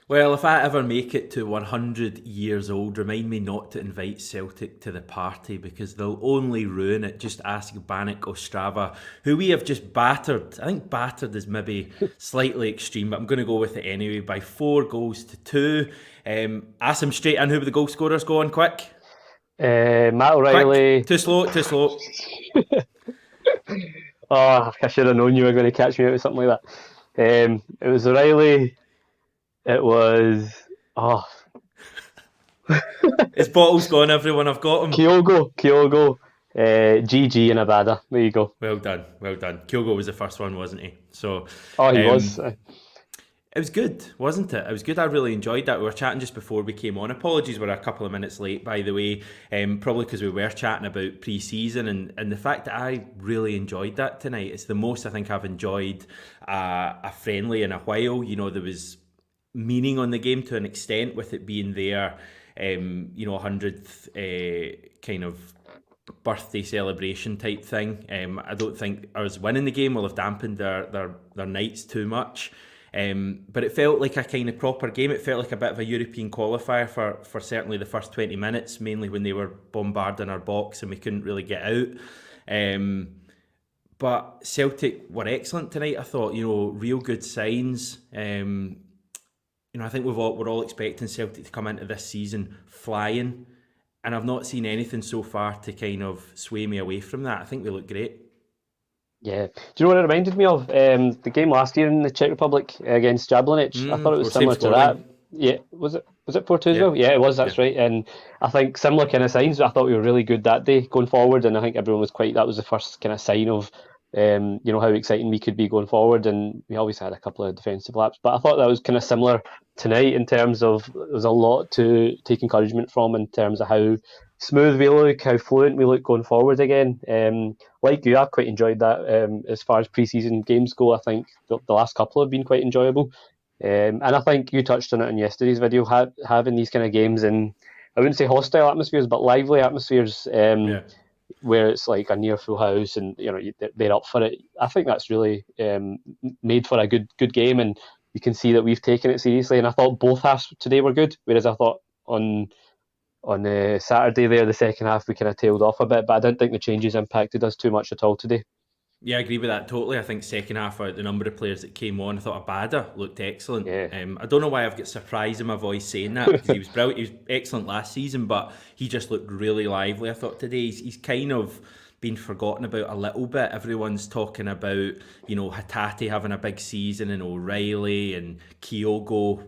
Well, if I ever make it to 100 years old, remind me not to invite Celtic to the party because they'll only ruin it. Just ask Banik Ostrava, who we have just battered. I think battered is maybe slightly extreme, but I'm going to go with it anyway by 4-2. Asim straight in. Who were the goal scorers? Go on, quick. Matt Quick. O'Reilly. Too slow, too slow. Oh, I should have known you were going to catch me out with something like that. It was O'Reilly. It was His bottle's gone, everyone. I've got him. Kyogo, GG and Abada. There you go. Well done, well done. Kyogo was the first one, wasn't he? So, Oh, he um, was. it was good, wasn't it? It was good. I really enjoyed that. We were chatting just before we came on. Apologies, we're a couple of minutes late, by the way. Probably because we were chatting about pre-season and the fact that I really enjoyed that tonight. It's the most I think I've enjoyed a friendly in a while. You know, there was meaning on the game to an extent with it being there. 100th kind of birthday celebration type thing. I don't think us winning the game will have dampened their nights too much. But it felt like a kind of proper game. It felt like a bit of a European qualifier for certainly the first 20 minutes, mainly when they were bombarding our box and we couldn't really get out. But Celtic were excellent tonight, I thought. Real good signs. I think we're all expecting Celtic to come into this season flying, and I've not seen anything so far to kind of sway me away from that. I think we look great. Yeah. Do you know what it reminded me of? The game last year in the Czech Republic against Jablonec. I thought it was Or same similar to that. scoreline. Yeah. Was it 4-2 as Yeah, well? Yeah, it was. yeah. That's right. And I think similar kind of signs. I thought we were really good that day going forward, and I think everyone was quite. That was the first kind of sign of, how exciting we could be going forward. And we always had a couple of defensive laps, but I thought that was kind of similar tonight in terms of there was a lot to take encouragement from in terms of how smooth we look, how fluent we look going forward again. Like you, I've quite enjoyed that. As far as pre-season games go, I think the last couple have been quite enjoyable. And I think you touched on it in yesterday's video, having these kind of games in, I wouldn't say hostile atmospheres, but lively atmospheres, Yeah. where it's like a near full house and they're up for it. I think that's really made for a good game, and you can see that we've taken it seriously. And I thought both halves today were good, whereas I thought on Saturday there, the second half we kind of tailed off a bit, but I didn't think the changes impacted us too much at all today. Yeah, I agree with that totally. I think second half, the number of players that came on, I thought Abada looked excellent. Yeah, I don't know why I've got surprise in my voice saying that because he was brilliant. He was excellent last season, but he just looked really lively. I thought today he's kind of been forgotten about a little bit. Everyone's talking about, Hatate having a big season and O'Reilly and Kyogo,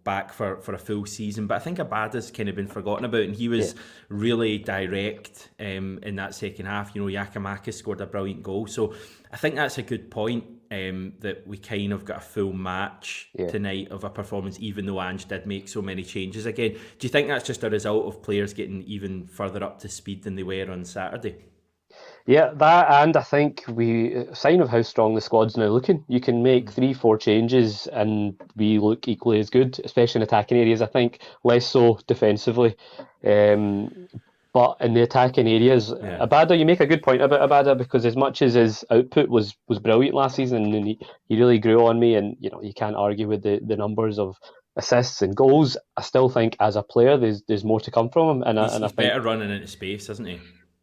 back for a full season. But I think Abada's kind of been forgotten about, and he yeah, was really direct in that second half. Yakimakis scored a brilliant goal. So I think that's a good point, that we kind of got a full match yeah. tonight of a performance, even though Ange did make so many changes again. Do you think that's just a result of players getting even further up to speed than they were on Saturday? Yeah, that, and I think a sign of how strong the squad's now looking. You can make 3-4 changes and we look equally as good, especially in attacking areas. I think less so defensively. But in the attacking areas, Yeah. Abada, you make a good point about Abada, because as much as his output was brilliant last season, and he really grew on me, and you can't argue with the numbers of assists and goals. I still think as a player, there's more to come from him, and I He's think. better running into space, isn't he?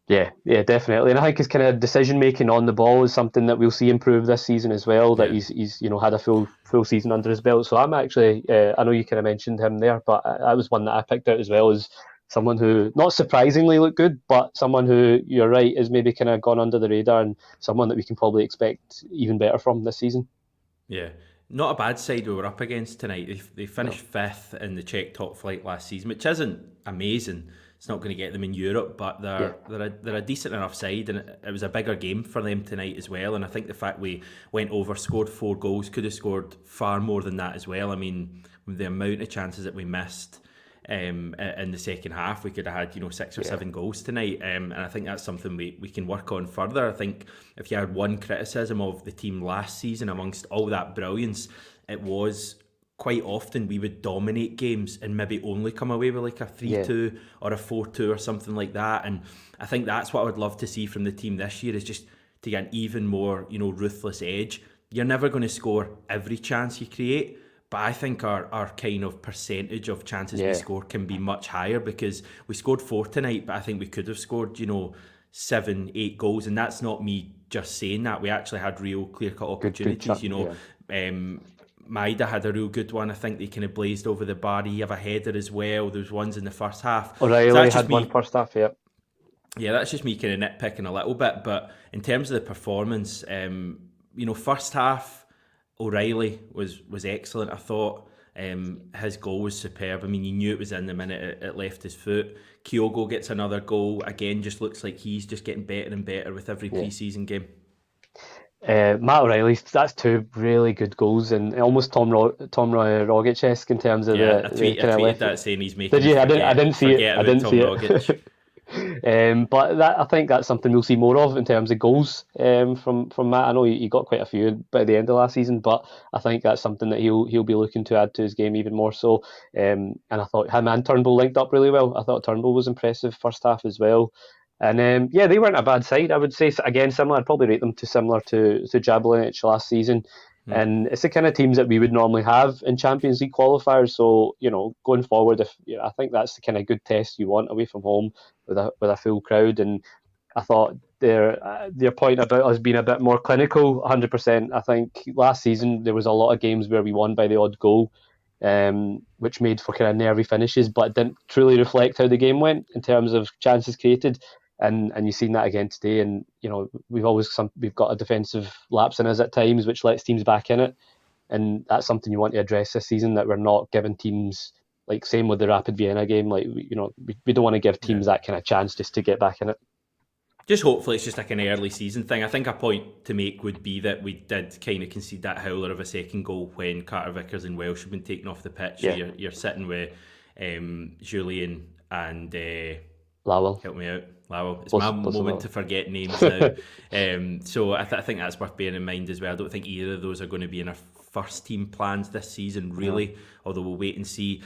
Yeah, definitely. And I think his kind of decision making on the ball is something that we'll see improve this season as well. That Yeah. he's had a full season under his belt. So I'm actually, I know you kind of mentioned him there, but that was one that I picked out as well as someone who, not surprisingly, looked good, but someone who, you're right, is maybe kind of gone under the radar, and someone that we can probably expect even better from this season. Yeah. Not a bad side we were up against tonight. They No. finished fifth in the Czech top flight last season, which isn't amazing. It's not going to get them in Europe, but Yeah, they're a decent enough side, and it was a bigger game for them tonight as well. And I think the fact we went over, scored 4 goals, could have scored far more than that as well. I mean, with the amount of chances that we missed in the second half, we could have had 6 or 7 goals tonight, and I think that's something we can work on further. I think if you had one criticism of the team last season amongst all that brilliance, it was quite often we would dominate games and maybe only come away with like a yeah, 3-2 or a 4-2 or something like that. And I think that's what I would love to see from the team this year, is just to get an even more ruthless edge. You're never going to score every chance you create, but I think our kind of percentage of chances we Yeah, score can be much higher because we scored 4 tonight, but I think we could have scored, 7, 8 goals, and that's not me just saying that. We actually had real clear cut good opportunities. chat. Yeah, Um, Maida had a real good one. I think they kind of blazed over the bar. He have a header as well. There was ones in the first half. So O'Reilly that's just had one me. first half. Yeah, Yeah, that's just me kind of nitpicking a little bit. But in terms of the performance, first half, O'Reilly was excellent. I thought his goal was superb. I mean, you knew it was in the minute it left his foot. Kyogo gets another goal. Again, just looks like he's just getting better and better with every yeah. pre-season game. Matt O'Reilly's, that's two really good goals, and almost Tom Roy Rogic-esque in terms of Yeah, the I kind of tweeted left. that saying he's Did making us you? I didn't see it. forget I about didn't Tom see Rogic. it. But I think that's something we'll see more of in terms of goals from Matt. I know he got quite a few by the end of last season, but I think that's something that he'll be looking to add to his game even more so. And I thought him and Turnbull linked up really well. I thought Turnbull was impressive first half as well. And yeah, they weren't a bad side. I would say again similar. I'd probably rate them to similar to Jablonec last season. And it's the kind of teams that we would normally have in Champions League qualifiers. So going forward, I think that's the kind of good test you want away from home with a full crowd. And I thought their point about us being a bit more clinical, 100%. I think last season there was a lot of games where we won by the odd goal, which made for kind of nervy finishes, but didn't truly reflect how the game went in terms of chances created. And you've seen that again today. And we've got a defensive lapse in us at times, which lets teams back in it. And that's something you want to address this season, that we're not giving teams, like same with the Rapid Vienna game, like we don't want to give Yeah. teams that kind of chance just to get back in it. Just hopefully it's just like an early season thing. I think a point to make would be that we did kind of concede that howler of a second goal when Carter Vickers and Welsh have been taken off the pitch. Yeah. So you're sitting with Julian and Lowell. help me out. Lowell. It's Both- my both of moment them. to forget names now. So I think that's worth bearing in mind as well. I don't think either of those are going to be in our first team plans this season, really, although we'll wait and see.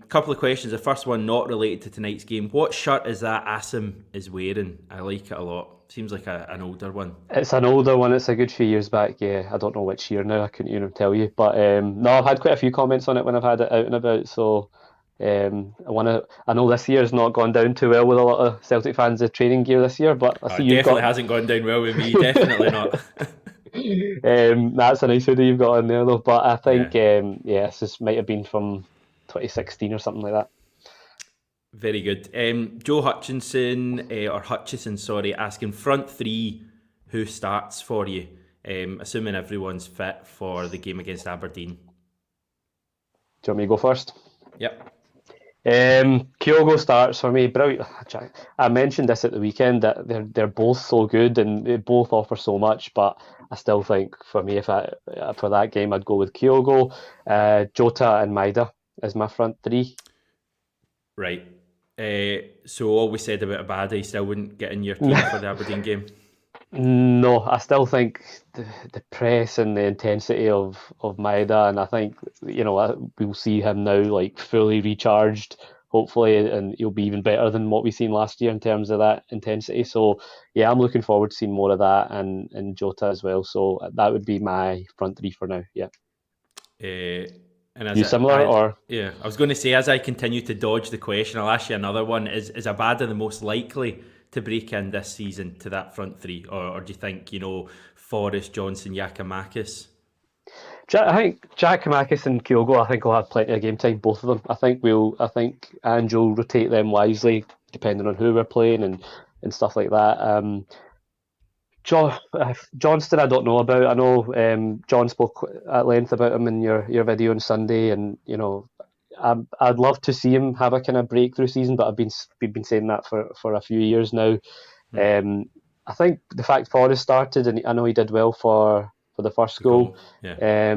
Couple of questions. The first one, not related to tonight's game. What shirt is that Asim is wearing? I like it a lot. Seems like an older one. It's an older one. It's a good few years back. Yeah, I don't know which year now. I couldn't tell you. But no, I've had quite a few comments on it when I've had it out and about. So I know this year's not gone down too well with a lot of Celtic fans of training gear this year. But I see It you've definitely got. hasn't gone down well with me. Definitely not. That's a nice hoodie you've got on there though. But I think Yeah. this might have been from 2016 or something like that. Very good. Joe Hutchinson, or Hutchison, sorry, asking front three, who starts for you? Assuming everyone's fit for the game against Aberdeen. Do you want me to go first? Yep. Kyogo starts for me. Brilliant. I mentioned this at the weekend that they're both so good and they both offer so much, but I still think for me, for that game, I'd go with Kyogo, Jota, and Maida as my front three. Right. So all we said about Abada, you still wouldn't get in your team for the Aberdeen game? No, I still think the press and the intensity of Maida, and I think we'll see him now like fully recharged, hopefully, and he'll be even better than what we've seen last year in terms of that intensity. So yeah, I'm looking forward to seeing more of that and Jota as well. So that would be my front three for now. Yeah, And as you similar or yeah, I was going to say, as I continue to dodge the question, I'll ask you another one. Is Abada the most likely to break in this season to that front three, or do you think Forrest, Johnson, Giakoumakis? I think Giakoumakis and Kyogo, I think will have plenty of game time, both of them. I think Ange will rotate them wisely depending on who we're playing and stuff like that. Johnston, I don't know about. I know John spoke at length about him in your video on Sunday, and I'd love to see him have a kind of breakthrough season, but we've been saying that for a few years now. I think the fact Forrest started, and I know he did well for the first goal. Yeah.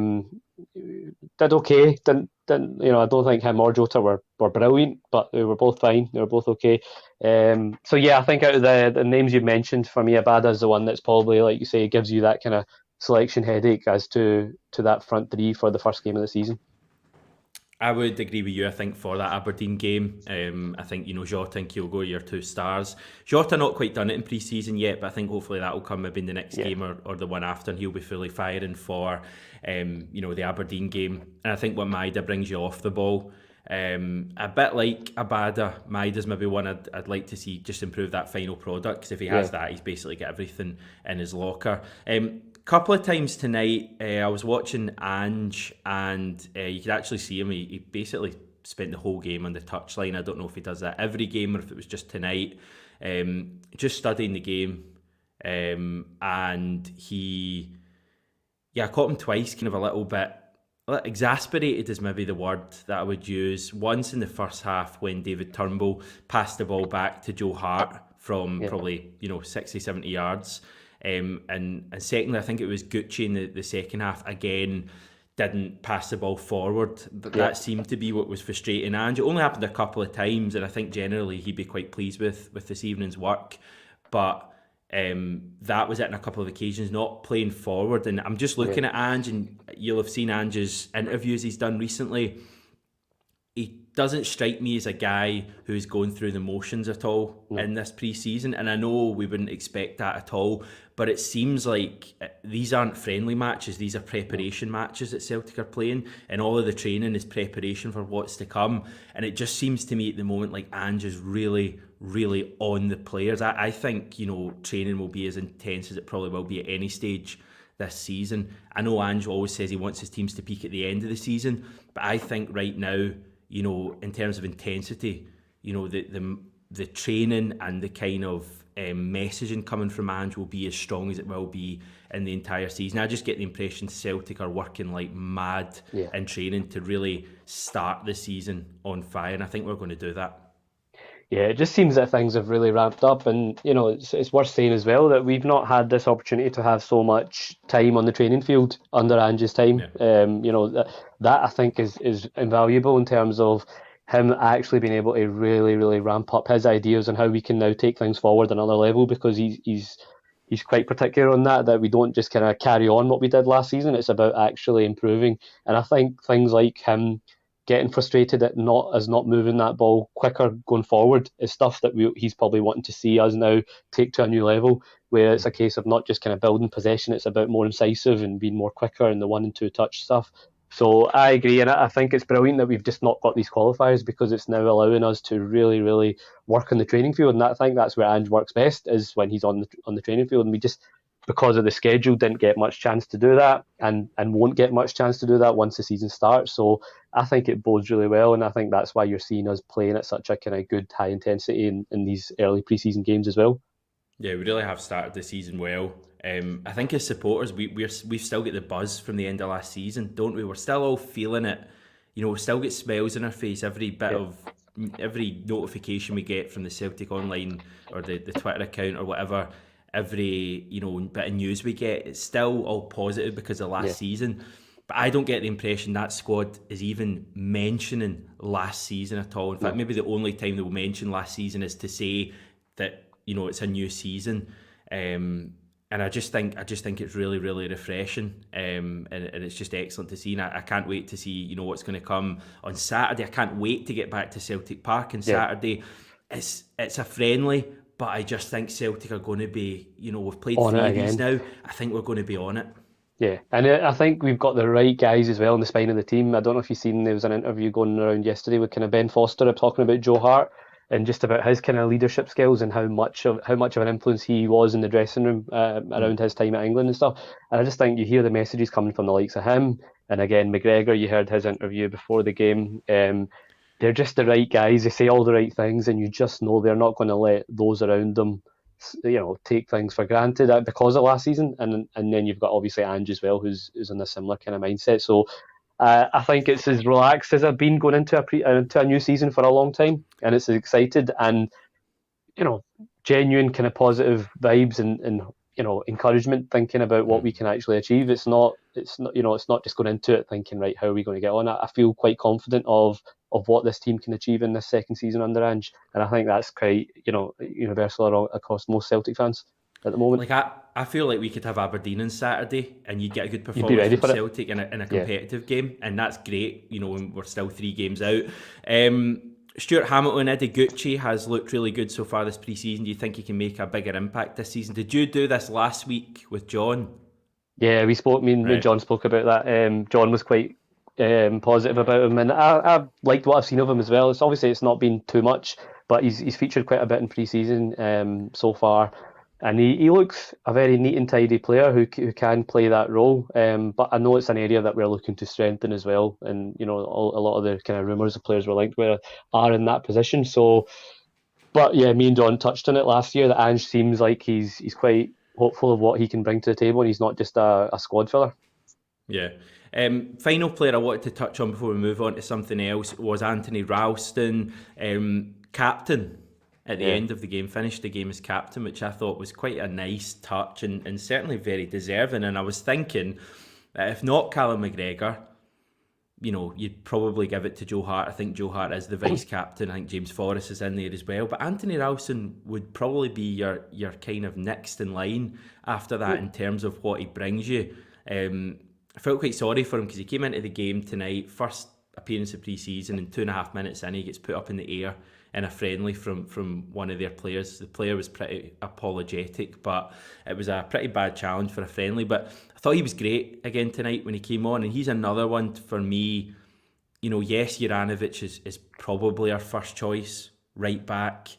Did okay. Didn't I don't think him or Jota were brilliant, but they were both fine. They were both okay. So yeah, I think out of the names you mentioned, for me, Abada is the one that's probably, like you say, gives you that kind of selection headache as to that front three for the first game of the season. I would agree with you. I think for that Aberdeen game, I think Jota and Kyogo are your two stars. Jota not quite done it in pre-season yet, but I think hopefully that will come maybe in the next Yeah, game or the one after, and he'll be fully firing for the Aberdeen game. And I think what Maida brings you off the ball, a bit like Abada, Maida's maybe one I'd like to see just improve that final product, because if he yeah, has that, he's basically got everything in his locker. Couple of times tonight, I was watching Ange, and you could actually see him. He basically spent the whole game on the touchline. I don't know if he does that every game or if it was just tonight. Just studying the game, and I caught him twice, kind of a little bit exasperated is maybe the word that I would use. Once in the first half when David Turnbull passed the ball back to Joe Hart from yeah, probably 60, 70 yards. And secondly, I think it was Gucci in the second half again didn't pass the ball forward. But yeah. that seemed to be what was frustrating Ange. It only happened a couple of times, and I think generally he'd be quite pleased with this evening's work. But that was it on a couple of occasions, not playing forward. And I'm just Yeah. looking at Ange, and you'll have seen Ange's interviews he's done recently. He doesn't strike me as a guy who's going through the motions at all No. in this pre-season, and I know we wouldn't expect that at all, but it seems like these aren't friendly matches, these are No. preparation matches that Celtic are playing, and all of the training is preparation for what's to come. And it just seems to me at the moment like Ange is really, really on the players. I think training will be as intense as it probably will be at any stage this season. I know Ange always says he wants his teams to peak at the end of the season, but I think right now, in terms of intensity, the training and the kind of messaging coming from Ange will be as strong as it will be in the entire season. I just get the impression Celtic are working like mad Yeah. in training to really start the season on fire, and I think we're going to do that. Yeah, it just seems that things have really ramped up, and it's worth saying as well that we've not had this opportunity to have so much time on the training field under Ange's time. Yeah. That I think is invaluable in terms of him actually being able to really, really ramp up his ideas on how we can now take things forward another level, because he's quite particular on that we don't just kind of carry on what we did last season. It's about actually improving, and I think things like him getting frustrated at not moving that ball quicker going forward is stuff that he's probably wanting to see us now take to a new level, where it's a case of not just kind of building possession, it's about more incisive and being more quicker in the 1 and 2 touch stuff. So I agree, and I think it's brilliant that we've just not got these qualifiers, because it's now allowing us to really, really work on the training field. And I think that's where Ange works best, is when he's on the training field. And we just, because of the schedule, didn't get much chance to do that, and won't get much chance to do that once the season starts. So I think it bodes really well, and I think that's why you're seeing us playing at such a kind of good high intensity in these early preseason games as well. Yeah, we really have started the season well. I think as supporters, we've still got the buzz from the end of last season, don't we? We're still all feeling it. We still get smiles on our face Yeah, every notification we get from the Celtic online or the Twitter account or whatever. Every bit of news we get, it's still all positive because of yeah, last season. But I don't get the impression that squad is even mentioning last season at all. In fact, no, maybe the only time they'll mention last season is to say that it's a new season. And I just think it's really, really refreshing, and it's just excellent to see. And I can't wait to see what's going to come on Saturday. I can't wait to get back to Celtic Park on yeah, Saturday. It's a friendly, but I just think Celtic are going to be, we've played on it three of these again. now. I think we're going to be on it. Yeah, and I think we've got the right guys as well in the spine of the team. I don't know if you've seen, there was an interview going around yesterday with kind of Ben Foster talking about Joe Hart and just about his kind of leadership skills and how much of an influence he was in the dressing room Mm. around his time at England and stuff. And I just think you hear the messages coming from the likes of him, and again McGregor. You heard his interview before the game. They're just the right guys. They say all the right things, and you just know they're not going to let those around them, take things for granted because of last season. And then you've got obviously Ange as well, who's in a similar kind of mindset. So I think it's as relaxed as I've been going into a new season for a long time, and it's excited and you know genuine kind of positive vibes and encouragement, thinking about what we Mm. can actually achieve. It's not just going into it thinking, right, how are we going to get on. I feel quite confident of what this team can achieve in this second season under Ange, and I think that's quite universal across most Celtic fans. at the moment. Like I feel like we could have Aberdeen on Saturday and you'd get a good You'd be ready performance from for it. Celtic in a competitive game, and that's great, when we're still 3 games out. Stuart Hamilton, Eddie Gucci has looked really good so far this pre-season. Do you think he can make a bigger impact this season? Did you do this last week with John? Yeah, we spoke. Me and Right. John spoke about that. John was quite positive about him, and I liked what I've seen of him as well. It's not been too much, but he's featured quite a bit in pre-season so far, and he looks a very neat and tidy player who can play that role. But I know it's an area that we're looking to strengthen as well, and a lot of the kind of rumours of players we're linked with are in that position. So, but yeah, me and John touched on it last year that Ange seems like he's quite hopeful of what he can bring to the table, and he's not just a squad filler. Yeah. Final player I wanted to touch on before we move on to something else was Anthony Ralston, captain at the end of the game, finished the game as captain, which I thought was quite a nice touch and certainly very deserving. And I was thinking that if not Callum McGregor, you'd probably give it to Joe Hart. I think Joe Hart is the vice captain. I think James Forrest is in there as well. But Anthony Ralston would probably be your kind of next in line after that in terms of what he brings you. I felt quite sorry for him because he came into the game tonight, first appearance of pre-season, and 2.5 minutes in he gets put up in the air in a friendly from one of their players. The player was pretty apologetic, but it was a pretty bad challenge for a friendly. But I thought he was great again tonight when he came on, and he's another one for me. Yes, Juranovic is probably our first choice right back,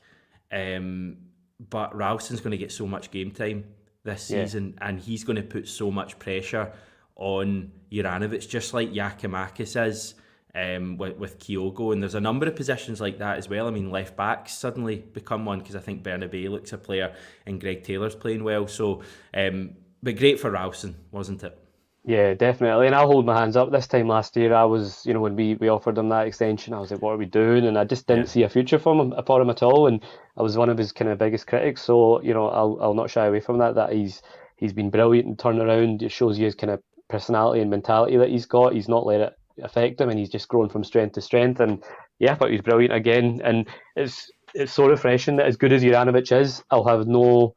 but Ralston's going to get so much game time this season, and he's going to put so much pressure on Juranovic, just like Yakimakis is with Kyogo, and there's a number of positions like that as well. I mean, left backs suddenly become one because I think Bernabé looks a player and Greg Taylor's playing well. So, but great for Ralston, wasn't it? Yeah, definitely. And I'll hold my hands up. This time last year, I was, when we offered him that extension, I was like, what are we doing? And I just didn't see a future for him at all. And I was one of his kind of biggest critics. So, I'll not shy away from that. That he's been brilliant and turned around. It shows you his kind of personality and mentality that he's got. He's not let it affect him, and he's just grown from strength to strength. And yeah, I thought he was brilliant again. And it's so refreshing that as good as Juranovic is, I'll have no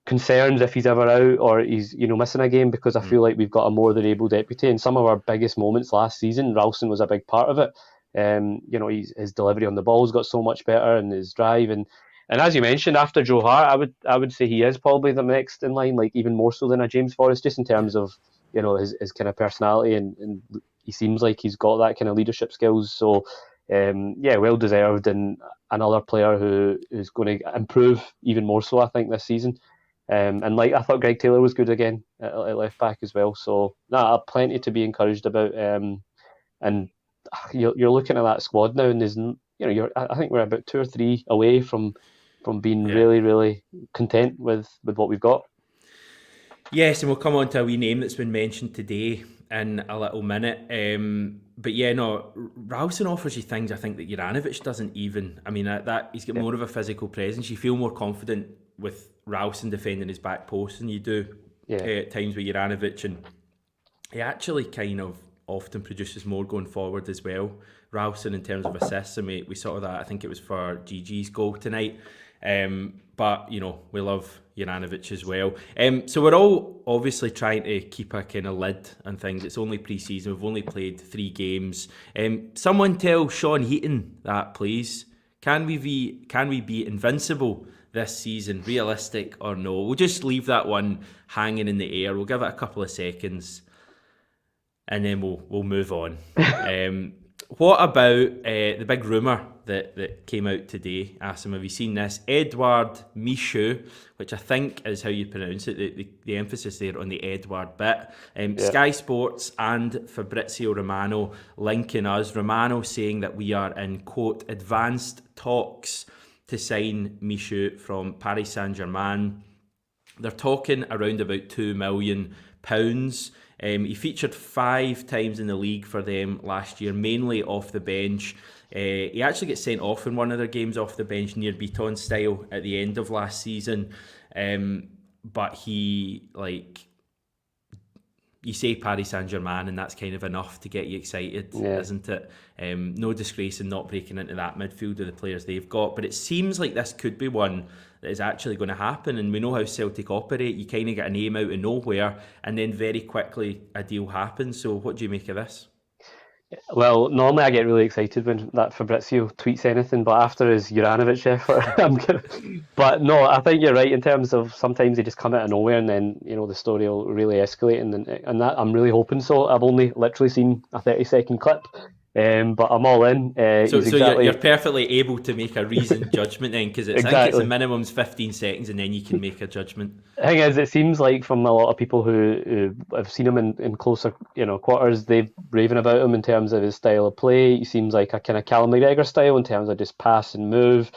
concerns if he's ever out or he's missing a game, because I feel like we've got a more than able deputy. In some of our biggest moments last season, Ralston was a big part of it. His delivery on the ball's got so much better, and his drive, and as you mentioned, after Joe Hart, I would say he is probably the next in line, like even more so than a James Forrest, just in terms of his kind of personality, and he seems like he's got that kind of leadership skills. So well deserved, and another player who's going to improve even more so, I think, this season. And like I thought Greg Taylor was good again at left back as well. So plenty to be encouraged about. And you're looking at that squad now, and there's I think we're about 2 or 3 away from being really, really content with what we've got. Yes, and we'll come on to a wee name that's been mentioned today in a little minute. But yeah, no, Ralston offers you things I think that Juranovic doesn't even. I mean, that he's got more of a physical presence. You feel more confident with Ralston defending his back post than you do at times with Juranovic, and he actually kind of often produces more going forward as well. Ralston in terms of assists, and we saw that, I think it was for GG's goal tonight. But we love Juranovic as well. So we're all obviously trying to keep a kind of lid on things. It's only pre-season. We've only played 3 games. Someone tell Sean Heaton that, please. Can we be invincible this season, realistic or no? We'll just leave that one hanging in the air. We'll give it a couple of seconds, and then we'll move on. What about the big rumour that came out today, Asim? Have you seen this? Edouard Michaud, which I think is how you pronounce it, the emphasis there on the Edouard bit. Sky Sports and Fabrizio Romano linking us. Romano saying that we are in, quote, advanced talks to sign Michaud from Paris Saint-Germain. They're talking around about £2 million. He featured 5 times in the league for them last year, mainly off the bench. He actually gets sent off in one of their games off the bench near Beaton style at the end of last season. But he, you say Paris Saint-Germain and that's kind of enough to get you excited, isn't it? No disgrace in not breaking into that midfield of the players they've got, but it seems like this could be one that is actually going to happen. And we know how Celtic operate. You kind of get a name out of nowhere and then very quickly a deal happens. So what do you make of this? Well, normally I get really excited when that Fabrizio tweets anything, but after his Juranovic effort, I'm gonna. But no, I think you're right in terms of sometimes they just come out of nowhere, and then the story will really escalate, and that I'm really hoping so. I've only literally seen a 30-second clip, but I'm all in. So, He's so exactly you're perfectly able to make a reasoned judgment then, because I think it's a exactly. minimum's 15 seconds, and then you can make a judgment. The thing is, it seems like from a lot of people who have seen him in closer, quarters, they've raving about him in terms of his style of play. He seems like a kind of Callum McGregor style in terms of just pass and move.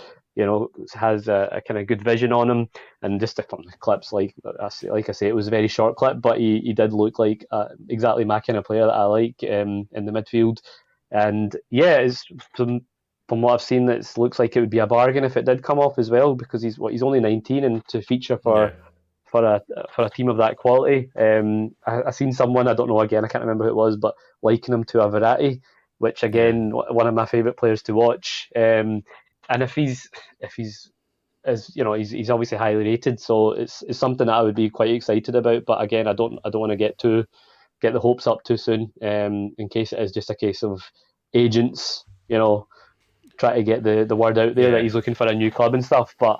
Has a kind of good vision on him, and just from the clips, like I say, it was a very short clip, but he did look like exactly my kind of player that I like in the midfield. And yeah, it's from what I've seen, it looks like it would be a bargain if it did come off as well, because he's only 19, and to feature Yeah. for a team of that quality. I seen someone, I don't know, again I can't remember who it was, but liking him to a Verratti, which again one of my favourite players to watch. And if he's as he's obviously highly rated, so it's something that I would be quite excited about. But again, I don't want to get the hopes up too soon, in case it is just a case of agents, try to get the word out there that he's looking for a new club and stuff. But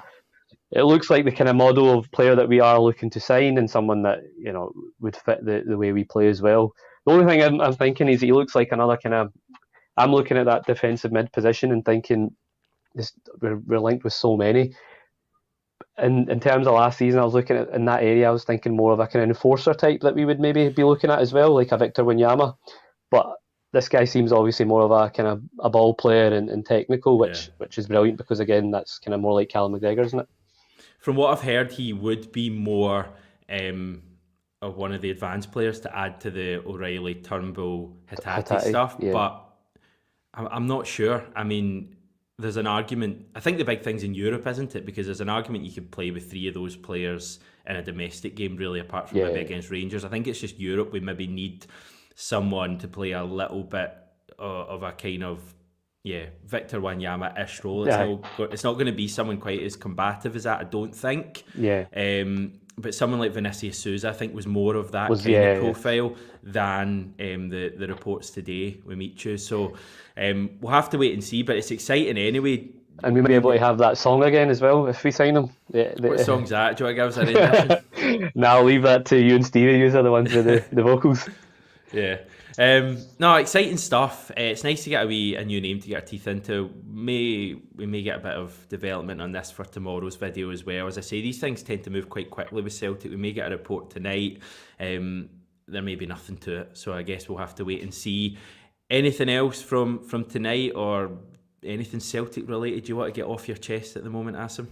it looks like the kind of model of player that we are looking to sign, and someone that would fit the way we play as well. The only thing I'm thinking is he looks like another kind of. I'm looking at that defensive mid position and thinking we're linked with so many. In terms of last season, I was looking at in that area. I was thinking more of a kind of enforcer type that we would maybe be looking at as well, like a Victor Wanyama. But this guy seems obviously more of a kind of a ball player and technical, which is brilliant, because again, that's kind of more like Callum McGregor, isn't it? From what I've heard, he would be more of one of the advanced players to add to the O'Reilly, Turnbull, Hatate stuff, but I'm not sure. I mean, there's an argument. I think the big thing's in Europe, isn't it? Because there's an argument you could play with three of those players in a domestic game, really, apart from maybe against Rangers. I think it's just Europe. We maybe need someone to play a little bit of a kind of Victor Wanyama-ish role. It's not going to be someone quite as combative as that, I don't think. But someone like Vinicius Souza, I think, was more of that kind of profile than the reports today with Michu. So we'll have to wait and see, but it's exciting anyway. And we may be able to have that song again as well if we sign him. What song's that? Do you want to give us a rendition? No, I'll leave that to you and Stevie. You are the ones with the vocals. Yeah. No, exciting stuff. It's nice to get a new name to get our teeth into. We may get a bit of development on this for tomorrow's video as well. As I say, these things tend to move quite quickly with Celtic. We may get a report tonight. There may be nothing to it, so I guess we'll have to wait and see. Anything else from tonight, or anything Celtic related you want to get off your chest at the moment, Asim?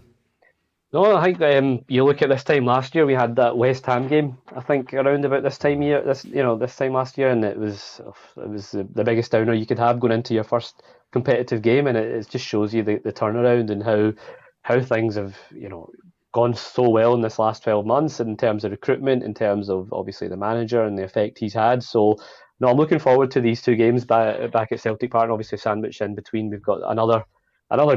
No, I think you look at this time last year, we had that West Ham game. I think around about this time last year, and it was the biggest downer you could have going into your first competitive game, and it just shows you the turnaround and how things have gone so well in this last 12 months in terms of recruitment, in terms of obviously the manager and the effect he's had. So no, I'm looking forward to these two games back at Celtic Park, and obviously sandwiched in between we've got another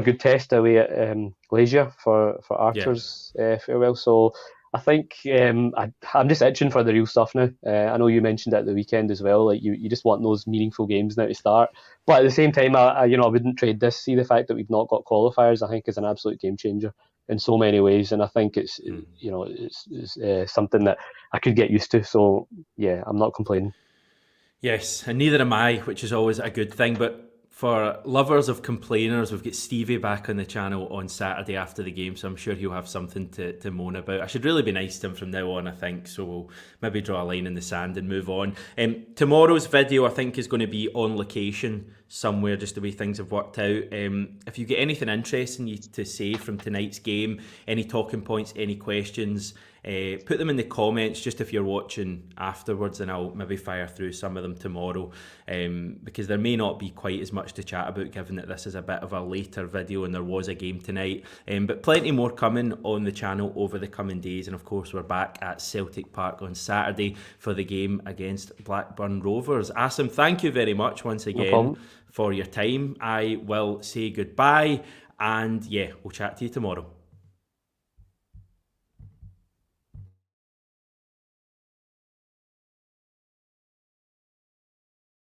good test away at Glacier for Archer's farewell. So I think I'm just itching for the real stuff now. I know you mentioned at the weekend as well, like you just want those meaningful games now to start. But at the same time, I wouldn't trade this. See, the fact that we've not got qualifiers, I think, is an absolute game changer in so many ways, and I think it's something that I could get used to. So yeah, I'm not complaining. Yes, and neither am I, which is always a good thing. But for lovers of complainers, we've got Stevie back on the channel on Saturday after the game, so I'm sure he'll have something to moan about. I should really be nice to him from now on, I think, so we'll maybe draw a line in the sand and move on. Tomorrow's video, I think, is going to be on location somewhere, just the way things have worked out. If you get anything interesting you to say from tonight's game, any talking points, any questions, put them in the comments just if you're watching afterwards, and I'll maybe fire through some of them tomorrow, because there may not be quite as much to chat about given that this is a bit of a later video and there was a game tonight, but plenty more coming on the channel over the coming days. And of course we're back at Celtic Park on Saturday for the game against Blackburn Rovers. Asim, thank you very much once again for your time. I will say goodbye, and we'll chat to you tomorrow.